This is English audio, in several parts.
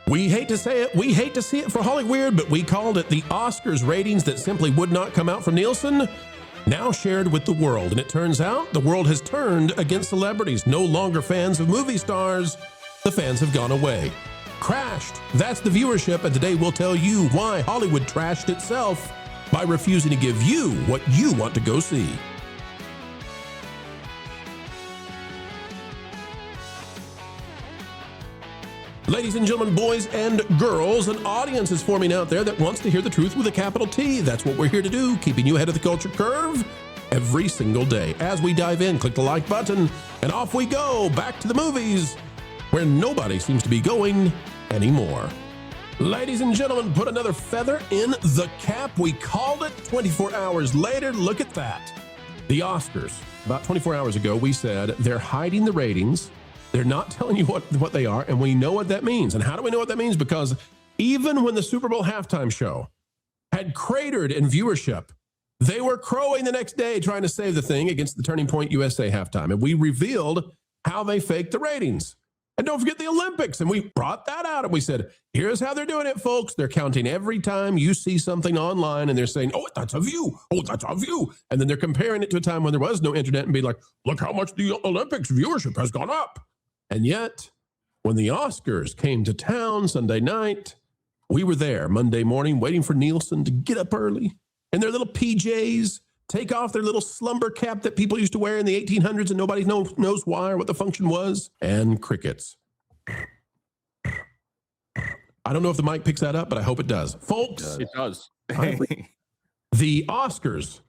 We hate to say it, we hate to see it for Hollyweird, but we called it the Oscars ratings that simply would not come out from Nielsen, now shared with the world. And it turns out the world has turned against celebrities. No longer fans of movie stars, the fans have gone away. Crashed. That's the viewership, and today we'll tell you why Hollywood trashed itself by refusing to give you what you want to go see. Ladies and gentlemen, boys and girls, an audience is forming out there that wants to hear the truth with a capital T. That's what we're here to do, keeping you ahead of the culture curve every single day. As we dive in, click the like button, and off we go, back to the movies, where nobody seems to be going anymore. Ladies and gentlemen, put another feather in the cap. We called it 24 hours later. Look at that. The Oscars. About 24 hours ago, we said they're hiding the ratings. They're not telling you what they are, and we know what that means. And how do we know what that means? Because even when the Super Bowl halftime show had cratered in viewership, they were crowing the next day trying to save the thing against the Turning Point USA halftime. And we revealed how they faked the ratings. And don't forget the Olympics. And we brought that out and we said, here's how they're doing it, folks. They're counting every time you see something online and they're saying, oh, that's a view. Oh, that's a view. And then they're comparing it to a time when there was no internet and be like, look how much the Olympics viewership has gone up. And yet, when the Oscars came to town Sunday night, we were there Monday morning waiting for Nielsen to get up early in their little PJs, take off their little slumber cap that people used to wear in the 1800s and nobody knows why or what the function was, and crickets. I don't know if the mic picks that up, but I hope it does. Folks. It does. The Oscars,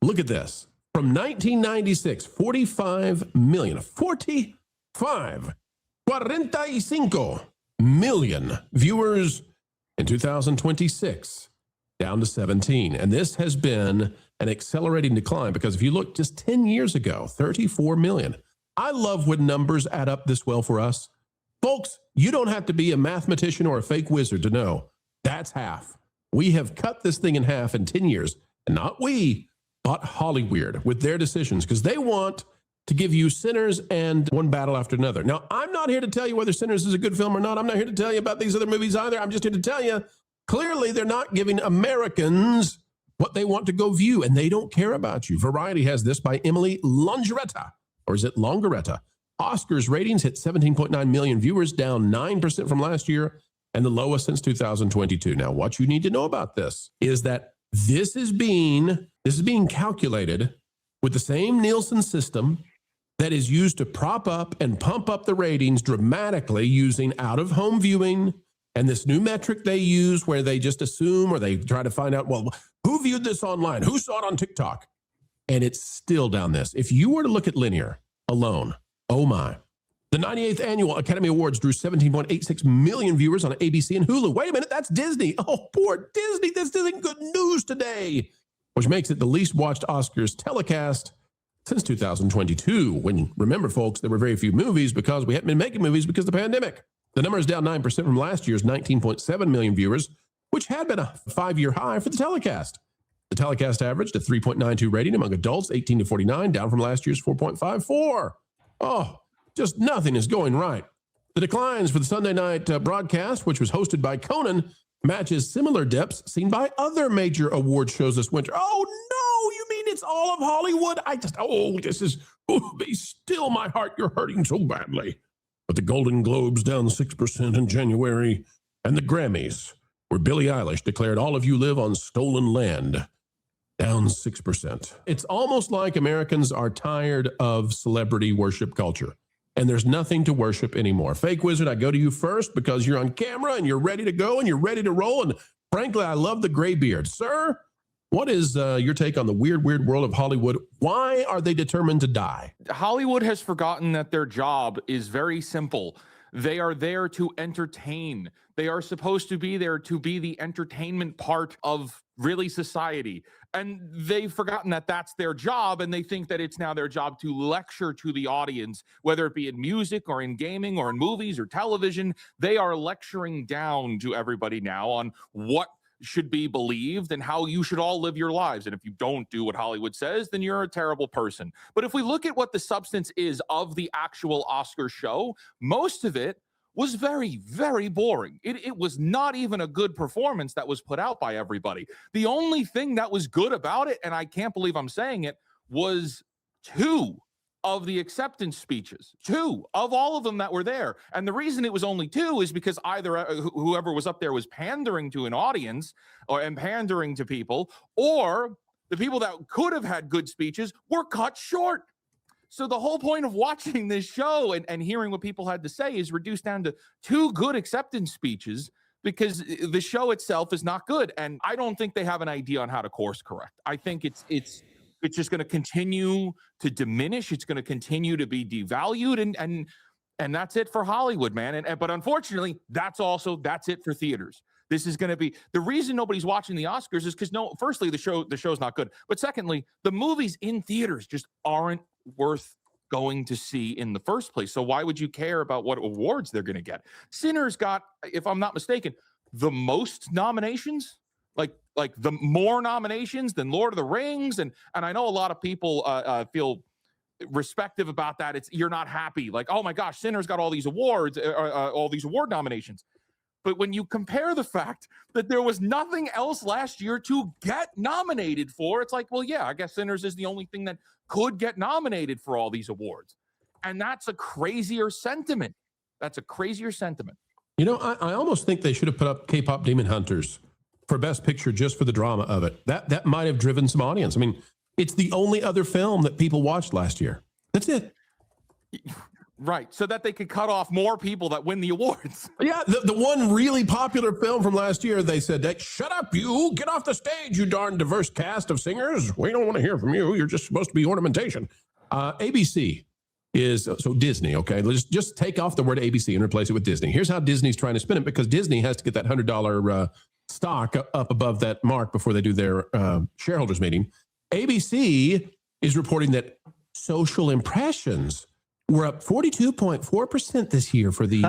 look at this. From 1996, 45 million. 45 million viewers in 2026, down to 17. And this has been an accelerating decline because if you look just 10 years ago, 34 million. I love when numbers add up this well for us. Folks, you don't have to be a mathematician or a fake wizard to know that's half. We have cut this thing in half in 10 years, and not we, but Hollyweird with their decisions because they want to give you Sinners and one battle after another. Now, I'm not here to tell you whether Sinners is a good film or not. I'm not here to tell you about these other movies either. I'm just here to tell you, clearly they're not giving Americans what they want to go view, and they don't care about you. Variety has this by Emily Longeretta, or is it Longeretta? Oscars ratings hit 17.9 million viewers, down 9% from last year, and the lowest since 2022. Now, what you need to know about this is that this is being calculated with the same Nielsen system that is used to prop up and pump up the ratings dramatically using out-of-home viewing and this new metric they use where they just assume or they try to find out, well, who viewed this online? Who saw it on TikTok? And it's still down this. If you were to look at linear alone, oh my. The 98th Annual Academy Awards drew 17.86 million viewers on ABC and Hulu. Wait a minute, that's Disney. Oh, poor Disney. This isn't good news today, which makes it the least watched Oscars telecast since 2022, when, remember, folks, there were very few movies because we hadn't been making movies because of the pandemic. The number is down 9% from last year's 19.7 million viewers, which had been a 5-year high for the telecast. The telecast averaged a 3.92 rating among adults 18 to 49, down from last year's 4.54. Oh, just nothing is going right. The declines for the Sunday night broadcast, which was hosted by Conan, matches similar depths seen by other major award shows this winter. Oh, no, you mean it's all of Hollywood? Be still, my heart, you're hurting so badly. But the Golden Globes down 6% in January, and the Grammys, where Billie Eilish declared all of you live on stolen land, down 6%. It's almost like Americans are tired of celebrity worship culture. And there's nothing to worship anymore. Fake Wizard, I go to you first because you're on camera and you're ready to go and you're ready to roll. And frankly, I love the gray beard. Sir, what is your take on the weird world of Hollywood? Why are they determined to die? Hollywood has forgotten that their job is very simple. They are there to entertain. They are supposed to be there to be the entertainment part of really society. And they've forgotten that that's their job, and they think that it's now their job to lecture to the audience, whether it be in music or in gaming or in movies or television. They are lecturing down to everybody now on what should be believed and how you should all live your lives. And if you don't do what Hollywood says, then you're a terrible person. But if we look at what the substance is of the actual Oscar show, most of it was very, very boring. It was not even a good performance that was put out by everybody. The only thing that was good about it, and I can't believe I'm saying it, was 2 of the acceptance speeches, 2 of all of them that were there. And the reason it was only 2 is because either whoever was up there was pandering to an audience and pandering to people, or the people that could have had good speeches were cut short. So the whole point of watching this show and hearing what people had to say is reduced down to 2 good acceptance speeches, because the show itself is not good. And I don't think they have an idea on how to course correct. I think it's just going to continue to diminish. It's going to continue to be devalued, and that's it for Hollywood, man. But unfortunately, that's it for theaters. This is going to be the reason nobody's watching the Oscars is because firstly, the show's not good. But secondly, the movies in theaters just aren't worth going to see in the first place. So why would you care about what awards they're going to get? Sinners got, if I'm not mistaken, the most nominations, like the more nominations than Lord of the Rings. And I know a lot of people feel respective about that. You're not happy. Like, oh my gosh, Sinners got all these awards, all these award nominations. But when you compare the fact that there was nothing else last year to get nominated for, it's like, well, yeah, I guess Sinners is the only thing that could get nominated for all these awards. And that's a crazier sentiment. That's a crazier sentiment. You know, I almost think they should have put up K-pop Demon Hunters for Best Picture just for the drama of it. That might have driven some audience. I mean, it's the only other film that people watched last year. That's it. Right, so that they could cut off more people that win the awards. Yeah, the one really popular film from last year, they said, hey, shut up, you. Get off the stage, you darn diverse cast of singers. We don't want to hear from you. You're just supposed to be ornamentation. ABC is, so Disney, okay? Let's just take off the word ABC and replace it with Disney. Here's how Disney's trying to spin it, because Disney has to get that $100 stock up above that mark before they do their shareholders meeting. ABC is reporting that social impressions were up 42.4% this year for the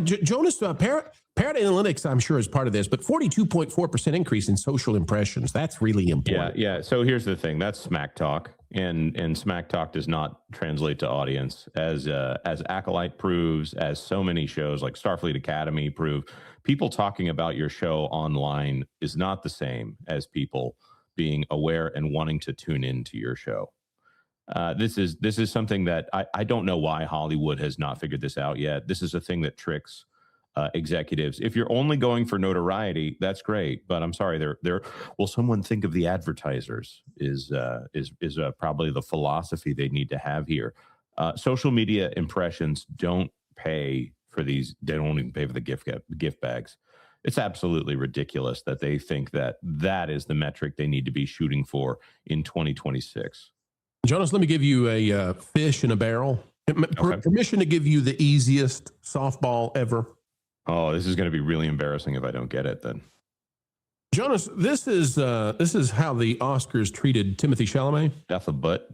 Jonas Parrot Analytics, I'm sure, is part of this, but 42.4% increase in social impressions. That's really important. Yeah. So here's the thing. That's smack talk, and smack talk does not translate to audience, as Acolyte proves, as so many shows like Starfleet Academy prove. People talking about your show online is not the same as people being aware and wanting to tune into your show. This is something that I don't know why Hollywood has not figured this out yet. This is a thing that tricks executives. If you're only going for notoriety, that's great, but I'm sorry, will someone think of the advertisers is probably the philosophy they need to have here. Social media impressions don't pay for these. They don't even pay for the gift bags. It's absolutely ridiculous that they think that is the metric they need to be shooting for in 2026. Jonas, let me give you a fish in a barrel. Okay. Permission to give you the easiest softball ever. Oh, this is going to be really embarrassing if I don't get it then. Jonas, this is how the Oscars treated Timothy Chalamet. That's a butt.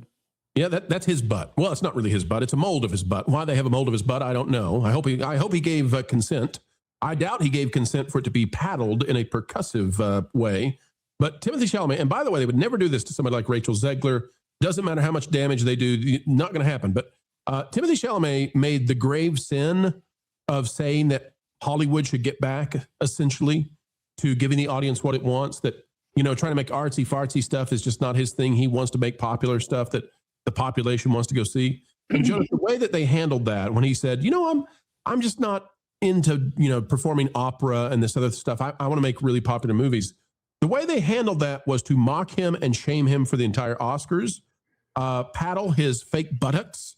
Yeah, that's his butt. Well, it's not really his butt. It's a mold of his butt. Why they have a mold of his butt, I don't know. I hope he gave consent. I doubt he gave consent for it to be paddled in a percussive way. But Timothy Chalamet, and by the way, they would never do this to somebody like Rachel Zegler. Doesn't matter how much damage they do, not going to happen. But Timothy Chalamet made the grave sin of saying that Hollywood should get back, essentially, to giving the audience what it wants. That, trying to make artsy fartsy stuff is just not his thing. He wants to make popular stuff that the population wants to go see. And Jonas, the way that they handled that, when he said, I'm just not into performing opera and this other stuff. I want to make really popular movies. The way they handled that was to mock him and shame him for the entire Oscars. Paddle his fake buttocks.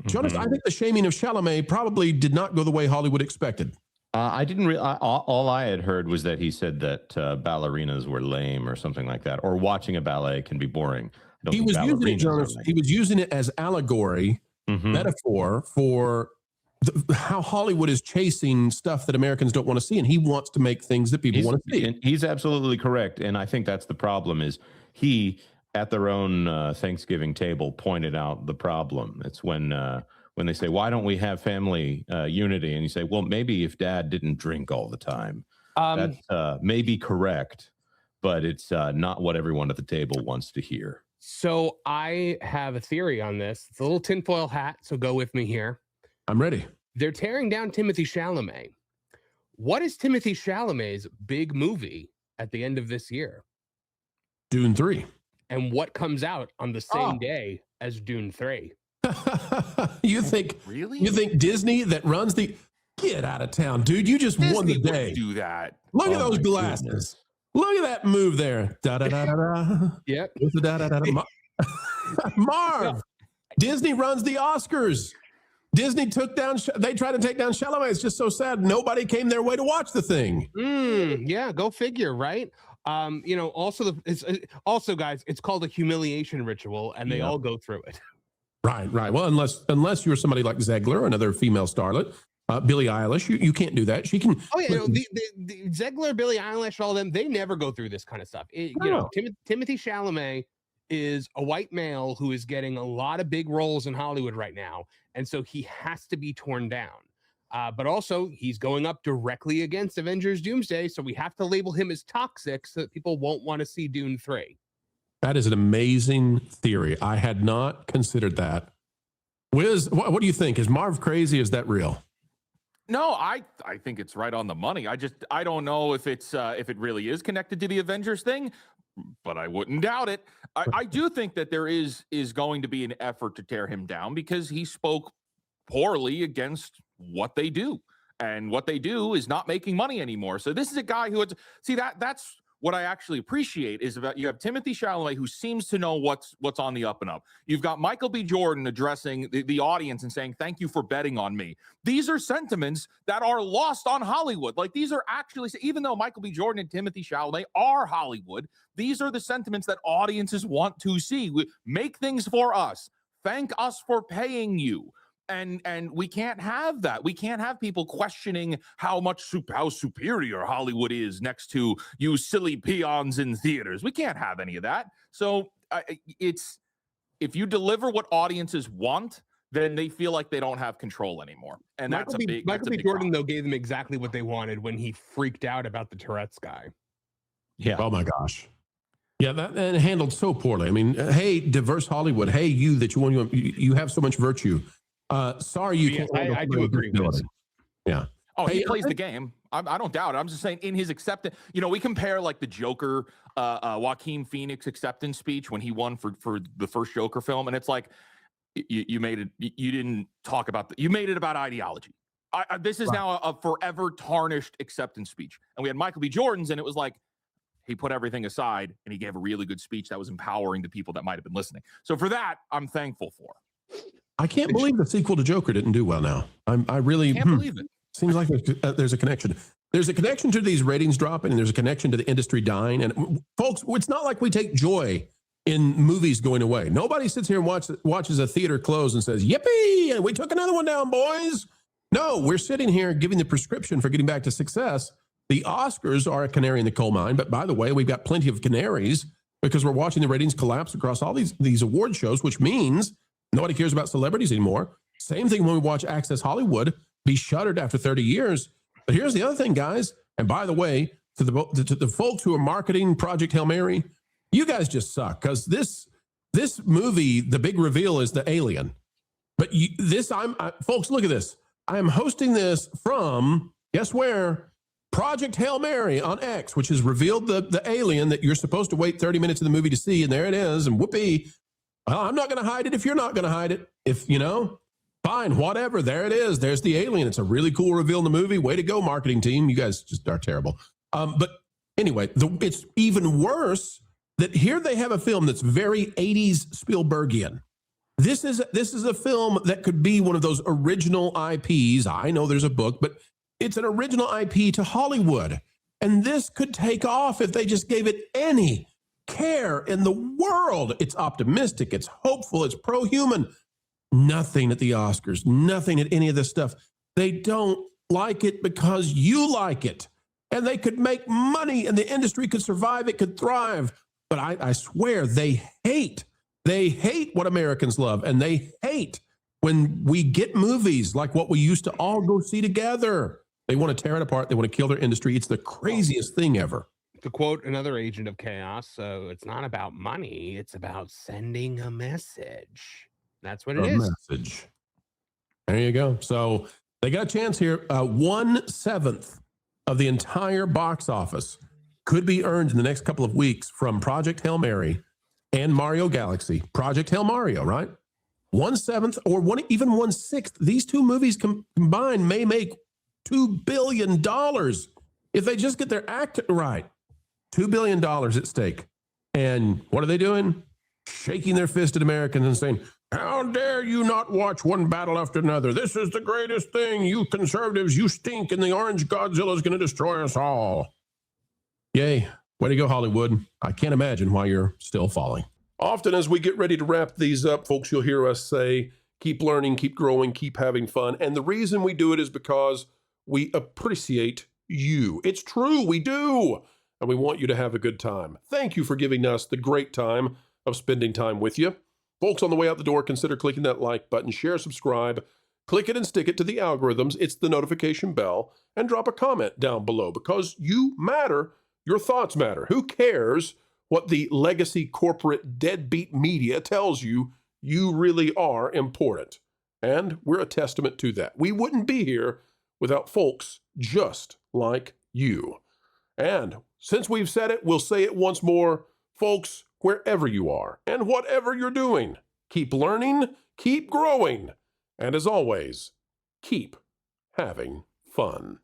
Jonas, I think the shaming of Chalamet probably did not go the way Hollywood expected. I didn't all I had heard was that he said that ballerinas were lame or something like that, or watching a ballet can be boring. He was using it, Jonas. He was using it as allegory, metaphor for how Hollywood is chasing stuff that Americans don't want to see, and he wants to make things that people want to see. And he's absolutely correct, and I think that's the problem. Is he at their own Thanksgiving table pointed out the problem? It's when they say, "Why don't we have family unity?" And you say, "Well, maybe if Dad didn't drink all the time." That's maybe correct, but it's not what everyone at the table wants to hear. So I have a theory on this. It's a little tinfoil hat, so go with me here. I'm ready. They're tearing down Timothy Chalamet. What is Timothy Chalamet's big movie at the end of this year? Dune 3. And what comes out on the same day as Dune 3? You think Really? You think Disney that runs the get out of town, dude? You just won the Disney day. would do that. Look at Oh those my glasses. goodness. Look at that move there. Da da da da da. Yep. Da da da da. Marv. Disney runs the Oscars. Disney took down. They tried to take down Chalamet. It's just so sad. Nobody came their way to watch the thing. Yeah, go figure, right? Also, guys, it's called a humiliation ritual, and they all go through it. Right. Well, unless you're somebody like Zegler, another female starlet, Billie Eilish, you can't do that. She can. Oh yeah, the Zegler, Billie Eilish, all them, they never go through this kind of stuff. Timothy Chalamet is a white male who is getting a lot of big roles in Hollywood right now, and so he has to be torn down. But also, he's going up directly against Avengers Doomsday, so we have to label him as toxic so that people won't want to see Dune 3. That is an amazing theory. I had not considered that. Wiz, what do you think? Is Marv crazy? Is that real? No, I think it's right on the money. I don't know if it's if it really is connected to the Avengers thing, but I wouldn't doubt it. I do think that there is going to be an effort to tear him down because he spoke poorly against what they do, and what they do is not making money anymore. So this is a guy who that's what I actually appreciate is about you have Timothy Chalamet, who seems to know what's on the up and up. You've got Michael B. Jordan addressing the audience and saying, thank you for betting on me. These are sentiments that are lost on Hollywood. Like these are actually, even though Michael B. Jordan and Timothy Chalamet are Hollywood, these are the sentiments that audiences want to see. Make things for us. Thank us for paying you. And we can't have that. We can't have people questioning how superior Hollywood is next to you silly peons in theaters. We can't have any of that. So it's if you deliver what audiences want, then they feel like they don't have control anymore. And Michael B. Jordan, problem. Though, gave them exactly what they wanted when he freaked out about the Tourette's guy. Yeah. Oh my gosh. Yeah, that and handled so poorly. I mean, hey, diverse Hollywood. Hey, you have so much virtue. Sorry, you can't. I do agree with it. Yeah. Oh, he plays the game. I don't doubt it. I'm just saying in his acceptance, we compare like the Joker, Joaquin Phoenix acceptance speech when he won for the first Joker film. And it's like, you made it. You didn't talk about you made it about ideology. This is now a forever tarnished acceptance speech. And we had Michael B. Jordan's and it was like, he put everything aside and he gave a really good speech that was empowering the people that might've been listening. So for that, I'm thankful for. I can't believe the sequel to Joker didn't do well now. I really can't believe it. Seems like there's a connection. There's a connection to these ratings dropping, and there's a connection to the industry dying. And folks, it's not like we take joy in movies going away. Nobody sits here and watches a theater close and says, yippee, and we took another one down, boys. No, we're sitting here giving the prescription for getting back to success. The Oscars are a canary in the coal mine. But by the way, we've got plenty of canaries because we're watching the ratings collapse across all these award shows, which means nobody cares about celebrities anymore. Same thing when we watch Access Hollywood be shuttered after 30 years. But here's the other thing, guys. And by the way, to the folks who are marketing Project Hail Mary, you guys just suck because this movie, the big reveal is the alien. But folks, look at this. I am hosting this from, guess where? Project Hail Mary on X, which has revealed the alien that you're supposed to wait 30 minutes of the movie to see. And there it is. And whoopee. Well, I'm not going to hide it if you're not going to hide it. If, fine, whatever. There it is. There's the alien. It's a really cool reveal in the movie. Way to go, marketing team. You guys just are terrible. But anyway, it's even worse that here they have a film that's very 80s Spielbergian. This is a film that could be one of those original IPs. I know there's a book, but it's an original IP to Hollywood. And this could take off if they just gave it any care in the world. It's optimistic, it's hopeful, it's pro-human. Nothing at the Oscars, nothing at any of this stuff. They don't like it because you like it. And they could make money and the industry could survive, it could thrive. But I swear they hate what Americans love. And they hate when we get movies like what we used to all go see together. They want to tear it apart. They want to kill their industry. It's the craziest thing ever. To quote another agent of chaos, so it's not about money, it's about sending a message. That's what it is. Message. There you go. So They got a chance here. 1/7 of the entire box office could be earned in the next couple of weeks from Project Hail Mary and Mario Galaxy. Project Hail Mario, right? 1/7 or even 1/6. These two movies combined may make $2 billion if they just get their act right. $2 billion at stake. And what are they doing? Shaking their fist at Americans and saying, how dare you not watch one battle after another? This is the greatest thing. You conservatives, you stink, and the orange Godzilla is going to destroy us all. Yay. Way to go, Hollywood. I can't imagine why you're still falling. Often as we get ready to wrap these up, folks, you'll hear us say, keep learning, keep growing, keep having fun. And the reason we do it is because we appreciate you. It's true, we do. And we want you to have a good time. Thank you for giving us the great time of spending time with you. Folks, on the way out the door, consider clicking that like button, share, subscribe, click it and stick it to the algorithms. It's the notification bell, and drop a comment down below because you matter. Your thoughts matter. Who cares what the legacy corporate deadbeat media tells you? You really are important. And we're a testament to that. We wouldn't be here without folks just like you. And since we've said it, we'll say it once more. Folks, wherever you are and whatever you're doing, keep learning, keep growing, and as always, keep having fun.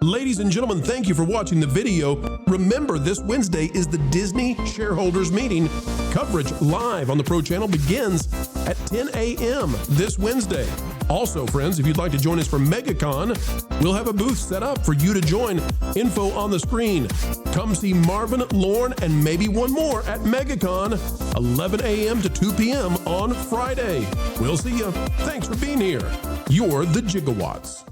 Ladies and gentlemen, thank you for watching the video. Remember, this Wednesday is the Disney Shareholders Meeting. Coverage live on the Pro Channel begins at 10 a.m. this Wednesday. Also, friends, if you'd like to join us for MegaCon, we'll have a booth set up for you to join. Info on the screen. Come see Marvin, Lorne, and maybe one more at MegaCon, 11 a.m. to 2 p.m. on Friday. We'll see you. Thanks for being here. You're the Gigawatts.